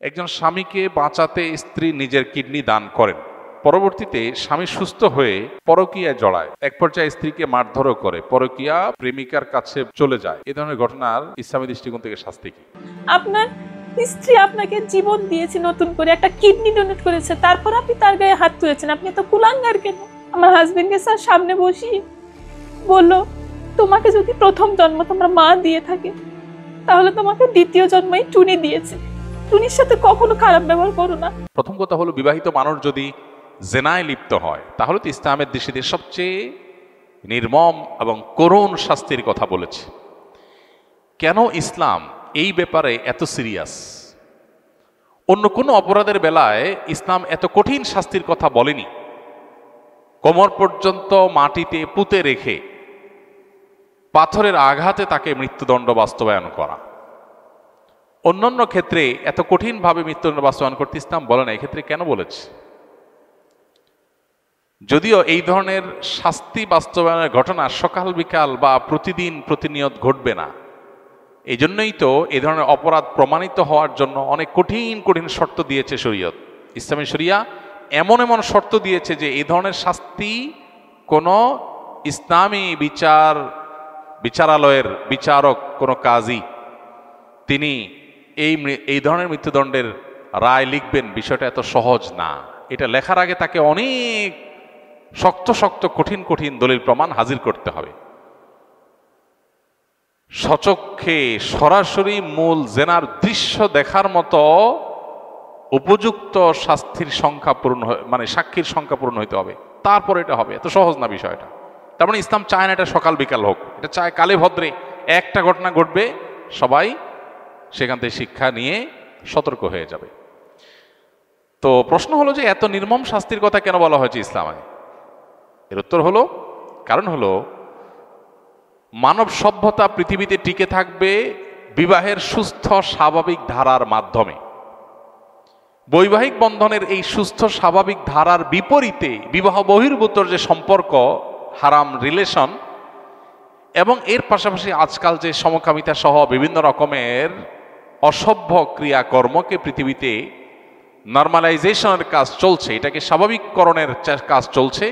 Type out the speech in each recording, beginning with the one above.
একজন স্বামীকে বাঁচাতে স্ত্রী নিজের কিডনি দান করেন, পরবর্তীতে স্বামী সুস্থ হয়ে পরকীয়ায় জড়ায়, এক পর্যায়ে স্ত্রীকে মারধরও করে, পরকীয়া প্রেমিকার কাছে চলে যায়। এ ধরনের ঘটনার ইসলামী দৃষ্টিকোণ থেকে শাস্তি কি? আপনার স্ত্রী আপনাকে জীবন দিয়েছে, নতুন করে একটা কিডনি ডোনেট করেছে, তারপর আপনি তার গায়ে হাত তুলেছেন, আপনি তো কুলাঙ্গার কেন? আমার হাজবেন্ডকে স্যার সামনে বসিয়ে বললো, তোমাকে যদি প্রথম জন্ম তোমার মা দিয়ে থাকে তাহলে তোমাকে দ্বিতীয় জন্মই টুনি দিয়েছে, টুনির সাথে কখনো খারাপ ব্যবহার করো না। প্রথম কথা হলো, বিবাহিত মানুষ যদি জেনায় লিপ্ত হয় তাহলে তো ইসলামের দৃষ্টিতে সবচেয়ে নির্মম এবং করুণ শাস্তির কথা বলেছে। কেন ইসলাম এই ব্যাপারে এত সিরিয়াস? অন্য কোনো অপরাধের বেলায় ইসলাম এত কঠিন শাস্তির কথা বলেনি। কোমর পর্যন্ত মাটিতে পুঁতে রেখে পাথরের আঘাতে তাকে মৃত্যুদণ্ড বাস্তবায়ন করা, অন্যান্য ক্ষেত্রে এত কঠিনভাবে মৃত্যুদণ্ড বাস্তবায়ন করতে ইসলাম বলে না। এক্ষেত্রে কেন বলেছে? যদিও এই ধরনের শাস্তি বাস্তবায়নের ঘটনা সকাল বিকাল বা প্রতিদিন প্রতিনিয়ত ঘটবে না, এই জন্যই তো এই ধরনের অপরাধ প্রমাণিত হওয়ার জন্য অনেক কঠিন কঠিন শর্ত দিয়েছে শরীয়ত। ইসলামী শরিয়া এমন এমন শর্ত দিয়েছে যে এই ধরনের শাস্তি কোনো ইসলামী বিচারালয়ের বিচারক, কোনো কাজী, তিনি এই ধরনের মৃত্যুদণ্ডের রায় লিখবেন, বিষয়টা এত সহজ না। এটা লেখার আগে তাকে অনেক শক্ত শক্ত কঠিন কঠিন দলিল প্রমাণ হাজির করতে হবে। সচক্ষে সরাসরি মূল জেনার দৃশ্য দেখার মতো উপযুক্ত শাস্তির সংখ্যা পূরণ, মানে সাক্ষীর সংখ্যা পূরণ হইতে হবে, তারপর এটা হবে। এত সহজ না বিষয়টা। তার মানে ইসলাম চায় না এটা সকাল বিকাল হোক, এটা চায় কালে ভদ্রে একটা ঘটনা ঘটবে, সবাই সেখান থেকে শিক্ষা নিয়ে সতর্ক হয়ে যাবে। তো প্রশ্ন হলো যে এত নির্মম শাস্তির কথা কেন বলা হয়েছে ইসলামে? এর উত্তর হলো, কারণ হলো মানব সভ্যতা পৃথিবীতে টিকে থাকবে বিবাহের সুস্থ স্বাভাবিক ধারার মাধ্যমে। বৈবাহিক বন্ধনের এই সুস্থ স্বাভাবিক ধারার বিপরীতে বিবাহ বহির্ভূত যে সম্পর্ক, হারাম রিলেশন, এবং এর পাশাপাশি আজকাল যে সমকামিতা সহ বিভিন্ন রকমের অসভ্য ক্রিয়াকর্মকে পৃথিবীতে নর্মালাইজেশনের কাজ চলছে, এটাকে স্বাভাবিককরণের কাজ চলছে,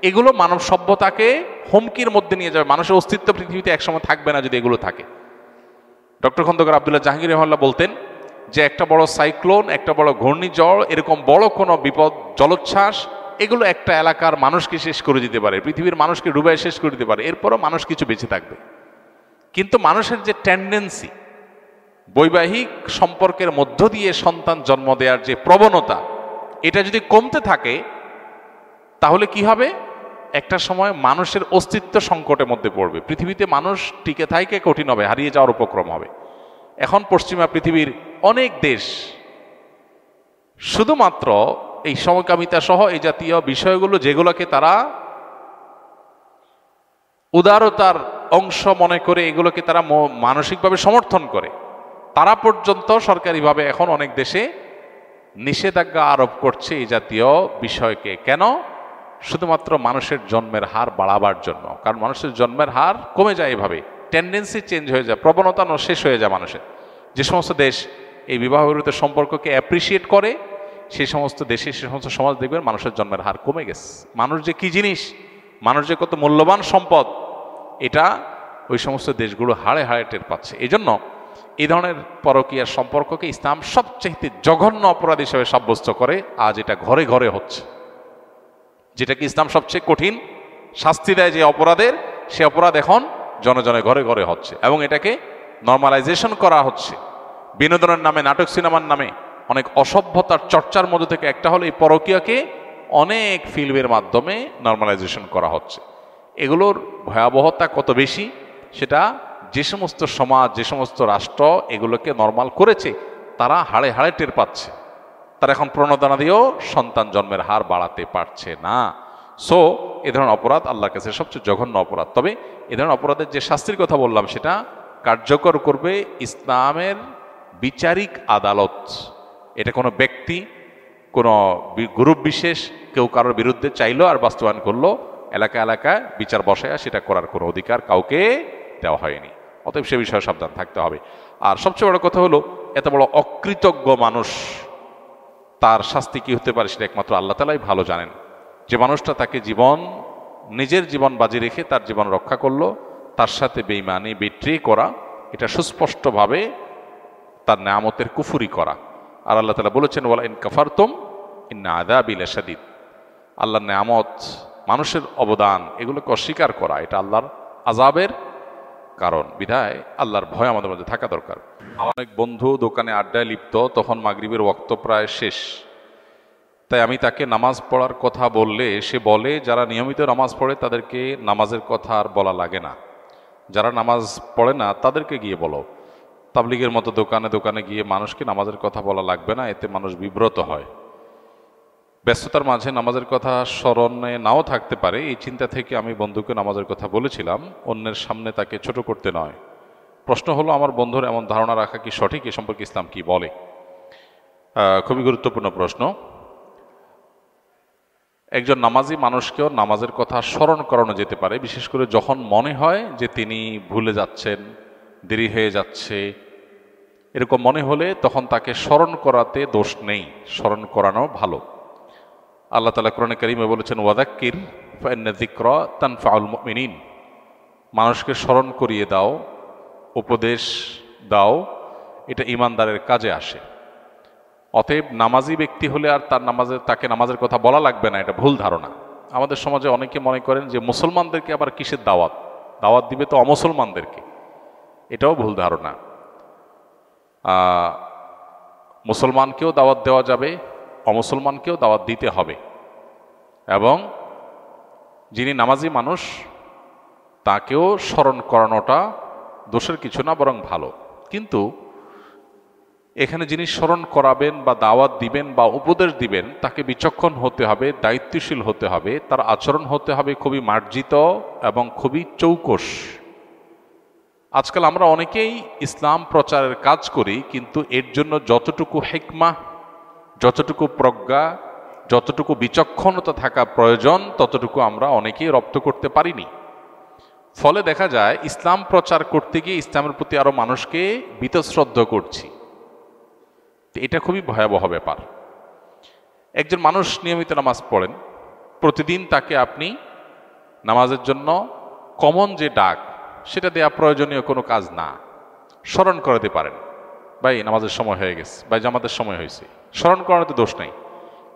এগুলো মানব সভ্যতাকে হুমকির মধ্যে নিয়ে যাবে। মানুষের অস্তিত্ব পৃথিবীতে একসময় থাকবে না যদি এগুলো থাকে। ডক্টর খন্দকার আব্দুল্লাহ জাহাঙ্গীর রহমাল্লাহ বলতেন যে একটা বড় সাইক্লোন, একটা বড় ঘূর্ণিঝড়, এরকম বড় কোনো বিপদ, জলোচ্ছ্বাস, এগুলো একটা এলাকার মানুষকে শেষ করে দিতে পারে, পৃথিবীর মানুষকে ডুবাই শেষ করে দিতে পারে, এরপরও মানুষ কিছু বেঁচে থাকবে। কিন্তু মানুষের যে টেন্ডেন্সি, বৈবাহিক সম্পর্কের মধ্য দিয়ে সন্তান জন্ম দেওয়ার যে প্রবণতা, এটা যদি কমতে থাকে তাহলে কি হবে? একটা সময় মানুষের অস্তিত্ব সংকটের মধ্যে পড়বে, পৃথিবীতে মানুষ টিকে থাইকে কঠিন হবে, হারিয়ে যাওয়ার উপক্রম হবে। এখন পশ্চিমা পৃথিবীর অনেক দেশ শুধুমাত্র এই সমকামিতা সহ এই জাতীয় বিষয়গুলো, যেগুলোকে তারা উদারতার অংশ মনে করে, এগুলোকে তারা মানসিকভাবে সমর্থন করে, তারা পর্যন্ত সরকারিভাবে এখন অনেক দেশে নিষেধাজ্ঞা আরোপ করছে এই জাতীয় বিষয়কে। কেন? শুধুমাত্র মানুষের জন্মের হার বাড়াবার জন্য। কারণ মানুষের জন্মের হার কমে যায়, এভাবে টেন্ডেন্সি চেঞ্জ হয়ে যায়, প্রবণতা শেষ হয়ে যায় মানুষের। যে সমস্ত দেশ এই বিবাহ বিরোধী সম্পর্ককে অ্যাপ্রিসিয়েট করে, সেই সমস্ত দেশে, সে সমস্ত সমাজ দেখবেন মানুষের জন্মের হার কমে গেছে। মানুষ যে কি জিনিস, মানুষ যে কত মূল্যবান সম্পদ, এটা ওই সমস্ত দেশগুলো হাড়ে হাড়ে টের পাচ্ছে। এই জন্য এই ধরনের পরকীয়ার সম্পর্ককে ইসলাম সবচেয়ে জঘন্য অপরাধ হিসেবে সাব্যস্ত করে। আজ এটা ঘরে ঘরে হচ্ছে, যেটাকে ইসলাম সবচেয়ে কঠিন শাস্তি দেয় যে অপরাধের, সে অপরাধ এখন জনে জনে ঘরে ঘরে হচ্ছে, এবং এটাকে নর্মালাইজেশন করা হচ্ছে। বিনোদনের নামে, নাটক সিনেমার নামে অনেক অসভ্যতার চর্চার মধ্যে থেকে একটা হলো এই পরকীয়াকে অনেক ফিল্মের মাধ্যমে নর্মালাইজেশন করা হচ্ছে। এগুলোর ভয়াবহতা কত বেশি সেটা যে সমস্ত সমাজ, যে সমস্ত রাষ্ট্র এগুলোকে নর্মাল করেছে, তারা হাড়ে হাড়ে টের পাচ্ছে। তারা এখন প্রণোদনা দিয়েও সন্তান জন্মের হার বাড়াতে পারছে না। সো এ ধরনের অপরাধ আল্লাহর কাছে সবচেয়ে জঘন্য অপরাধ। তবে এ ধরনের অপরাধের যে শাস্তির কথা বললাম, সেটা কার্যকর করবে ইসলামের বিচারিক আদালত। এটা কোনো ব্যক্তি, কোনো গ্রুপ বিশেষ কেউ কারোর বিরুদ্ধে চাইলো আর বাস্তবায়ন করলো, এলাকা এলাকায় বিচার বসায় সেটা করার কোনো অধিকার কাউকে দেওয়া হয়নি। অতএব সে বিষয়ে সাবধান থাকতে হবে। আর সবচেয়ে বড় কথা হলো, এত বড় অকৃতজ্ঞ মানুষ, তার শাস্তি কি হতে পারে সেটা একমাত্র আল্লাহ তাআলাই ভালো জানেন। যে মানুষটা তাকে নিজের জীবন বাজি রেখে তার জীবন রক্ষা করলো, তার সাথে বেঈমানি বিট্রে করা, এটা সুস্পষ্টভাবে তার নেয়ামতের কুফরি করা। আর আল্লাহ তাআলা বলেছেন, ওয়ালা ইন কাফারতুম ইন্না আযাবি লাশাদীদ। আল্লাহর নেয়ামত, মানুষের অবদান, এগুলোকে অস্বীকার করা এটা আল্লাহর আযাবের কারণ। বিধায় আল্লাহর ভয় আমাদের মধ্যে থাকা দরকার। অনেক বন্ধু দোকানে আড্ডায় লিপ্ত, তখন মাগরিবের ওয়াক্ত প্রায় শেষ। তাই আমি তাকে নামাজ পড়ার কথা বললে সে বলে, যারা নিয়মিত নামাজ পড়ে তাদেরকে নামাজের কথা আর বলা লাগে না, যারা নামাজ পড়ে না তাদেরকে গিয়ে বলো। তাবলিগের মতো দোকানে দোকানে গিয়ে মানুষকে নামাজের কথা বলা লাগবে না, এতে মানুষ বিব্রত হয়। ব্যস্ততার মাঝে নামাজের কথা স্মরণে নাও থাকতে পারে, এই চিন্তা থেকে আমি বন্ধুকে নামাজের কথা বলেছিলাম, অন্যের সামনে তাকে ছোট করতে নয়। প্রশ্ন হলো, আমার বন্ধুর এমন ধারণা রাখা কি সঠিক? এ সম্পর্কে ইসলাম কি বলে? খুবই গুরুত্বপূর্ণ প্রশ্ন। একজন নামাজি মানুষকেও নামাজের কথা স্মরণ করানো যেতে পারে, বিশেষ করে যখন মনে হয় যে তিনি ভুলে যাচ্ছেন, দেরি হয়ে যাচ্ছে, এরকম মনে হলে তখন তাকে স্মরণ করাতে দোষ নেই, স্মরণ করানো ভালো। আল্লাহ তাআলা কোরআনে কারীমে বলেছেন, ওয়াযাক্কির ফাইন্না যিকরা তানফাউল মুমিনিন। মানুষকে স্মরণ করিয়ে দাও, উপদেশ দাও, এটা ঈমানদারের কাজে আসে। অতএব নামাজি ব্যক্তি হলে আর তাকে নামাজের কথা বলা লাগবে না, এটা ভুল ধারণা। আমাদের সমাজে অনেকে মনে করেন যে মুসলমানদেরকে আবার কিসের দাওয়াত দিবে তো অমুসলমানদেরকে, এটাও ভুল ধারণা। মুসলমানকেও দাওয়াত দেওয়া যাবে, অমুসলমানকেও দাওয়াত দিতে হবে। এবং যিনি নামাজি মানুষ তাকেও স্মরণ করানোটা দোষের কিছু না, বরং ভালো। কিন্তু এখানে যিনি স্মরণ করাবেন বা দাওয়াত দিবেন বা উপদেশ দিবেন, তাকে বিচক্ষণ হতে হবে, দায়িত্বশীল হতে হবে, তার আচরণ হতে হবে খুবই মার্জিত এবং খুবই চৌকস। আজকাল আমরা অনেকেই ইসলাম প্রচারের কাজ করি, কিন্তু এর জন্য যতটুকু হিকমা, যতটুকু প্রজ্ঞা, যতটুকু বিচক্ষণতা থাকা প্রয়োজন, ততটুকু আমরা অনেকেই রপ্ত করতে পারিনি। ফলে দেখা যায় ইসলাম প্রচার করতে গিয়ে ইসলামের প্রতি আরো মানুষকে বীতশ্রদ্ধ করছি। এটা খুবই ভয়াবহ ব্যাপার। একজন মানুষ নিয়মিত নামাজ পড়েন, প্রতিদিন তাকে আপনি নামাজের জন্য কমন যে ডাক সেটা দেয়া প্রয়োজনীয় কোনো কাজ না, স্মরণ করাতে পারেন, ভাই নামাজের সময় হয়ে গেছে, ভাই জামাতের সময় হয়েছে, স্মরণ করানোতে দোষ নাই।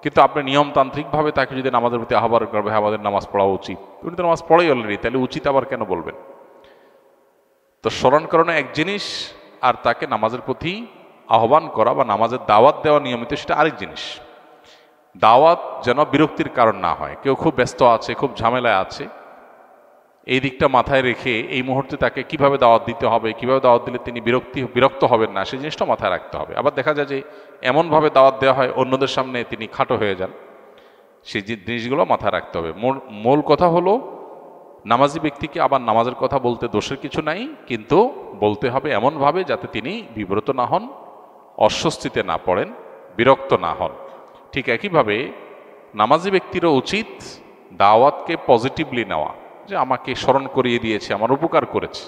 কিন্তু আপনি নিয়মতান্ত্রিকভাবে তাকে যদি নামাজের প্রতি আহ্বান করবে, আমাদের নামাজ পড়া উচিত, উনি তো নামাজ পড়াই অলরেডি, তাহলে উচিত আবার কেন বলবেন? তো স্মরণ করানো এক জিনিস, আর তাকে নামাজের প্রতি আহ্বান করা বা নামাজের দাওয়াত দেওয়া নিয়মিত, সেটা আরেক জিনিস। দাওয়াত যেন বিরক্তির কারণ না হয়। কেউ খুব ব্যস্ত আছে, খুব ঝামেলায় আছে, এই দিকটা মাথায় রেখে এই মুহূর্তে তাকে কিভাবে দাওয়াত দিতে হবে, কিভাবে দাওয়াত দিলে তিনি বিরক্ত হবেন না, সেই জিনিসটা মাথায় রাখতে হবে। আবার দেখা যায় যে এমনভাবে দাওয়াত দেওয়া হয় অন্যদের সামনে তিনি খাটো হয়ে যান, সেই জিনিসগুলো মাথায় রাখতে হবে। মূল কথা হলো, নামাজি ব্যক্তিকে আবার নামাজের কথা বলতে দোষের কিছু নাই, কিন্তু বলতে হবে এমনভাবে যাতে তিনি বিব্রত না হন, অস্বস্তিতে না পড়েন, বিরক্ত না হন। ঠিক একইভাবে নামাজি ব্যক্তিরও উচিত দাওয়াতকে পজিটিভলি নেওয়া, যে আমাকে স্মরণ করিয়ে দিয়েছে, আমার উপকার করেছে।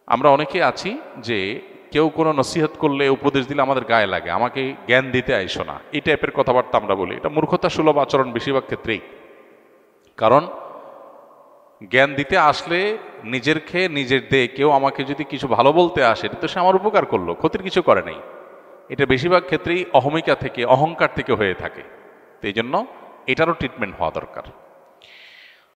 আমরা অনেকে আছি যে কেউ কোনো নসিহত করলে, উপদেশ দিলে আমাদের গায়ে লাগে, আমাকে জ্ঞান দিতে আইসো না, এই টাইপের কথাবার্তা আমরা বলি। এটা মূর্খতা সুলভ আচরণ বেশিরভাগ ক্ষেত্রেই। কারণ জ্ঞান দিতে আসলে নিজের খেয়ে নিজের দেয়, কেউ আমাকে যদি কিছু ভালো বলতে আসে, এটা তো সে আমার উপকার করলো, ক্ষতির কিছু করে নাই। এটা বেশিরভাগ ক্ষেত্রেই অহমিকা থেকে, অহংকার থেকে হয়ে থাকে। তো এই জন্য এটারও ট্রিটমেন্ট হওয়া দরকার।